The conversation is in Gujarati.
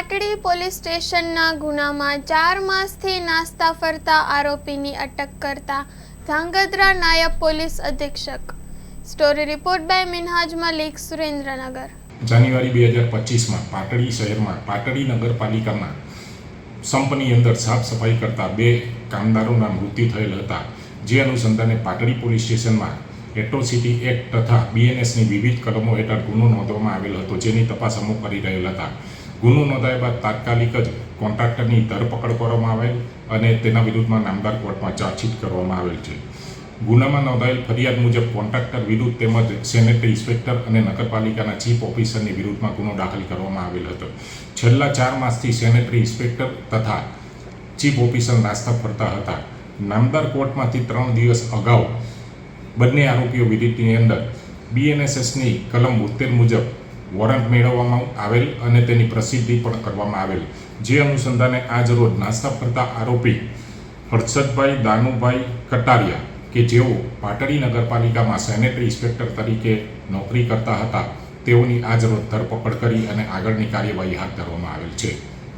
પાટડી પોલીસ સ્ટેશનના ગુનામાં 4 માસથી નાસ્તા ફરતા આરોપીની અટક કરતા ધાંગધ્રા નાયબ પોલીસ અધિક્ષક। Story report by Minhaj Malik, Surendranagar. January 2025 માં પાટડી શહેરમાં પાટડી નગરપાલિકાના સંપની અંદર સાફ સફાઈ કરતા 2 કામદારોના મૃત્યુ થયેલ હતા, જે અનુસંધાને પાટડી પોલીસ સ્ટેશનમાં એટ્રોસિટી એક્ટ તથા બીએનએસની વિવિધ કલમો હેઠળ ગુનો નોંધવામાં આવેલ હતો, જેની તપાસ અમો કરી રહેલ હતા। ગુનો નોંધાયા બાદ તાત્કાલિક જ કોન્ટ્રાક્ટરની ધરપકડ કરવામાં આવેલ અને તેના વિરુદ્ધમાં નામદાર કોર્ટમાં ચાર્જશીટ કરવામાં આવેલ છે। ગુનામાં નોંધાયેલ ફરિયાદ મુજબ કોન્ટ્રાક્ટર વિરુદ્ધ તેમજ સેનેટરી ઇન્સ્પેક્ટર અને નગરપાલિકાના ચીફ ઓફિસરની વિરુદ્ધમાં ગુનો દાખલ કરવામાં આવેલ હતો। છેલ્લા 4 માસથી સેનેટરી ઇન્સ્પેક્ટર તથા ચીફ ઓફિસર નાસ્તા ફરતા હતા। નામદાર કોર્ટમાંથી 3 દિવસ અગાઉ બંને આરોપીઓ વિરુદ્ધની અંદર બીએનએસએસની કલમ 72 મુજબ વોરંટ મેળવવામાં આવેલ અને તેની પ્રસિદ્ધિ પણ કરવામાં આવેલ, જે અનુસંધાને આજ રોજ નાસ્તા ફરતા આરોપી હર્ષદભાઈ દાનુભાઈ કટારિયા કે જેઓ પાટડી નગરપાલિકામાં સેનેટરી ઇન્સ્પેક્ટર તરીકે નોકરી કરતા હતા, તેઓની આજ રોજ ધરપકડ કરી અને આગળની કાર્યવાહી હાથ ધરવામાં આવેલ છે।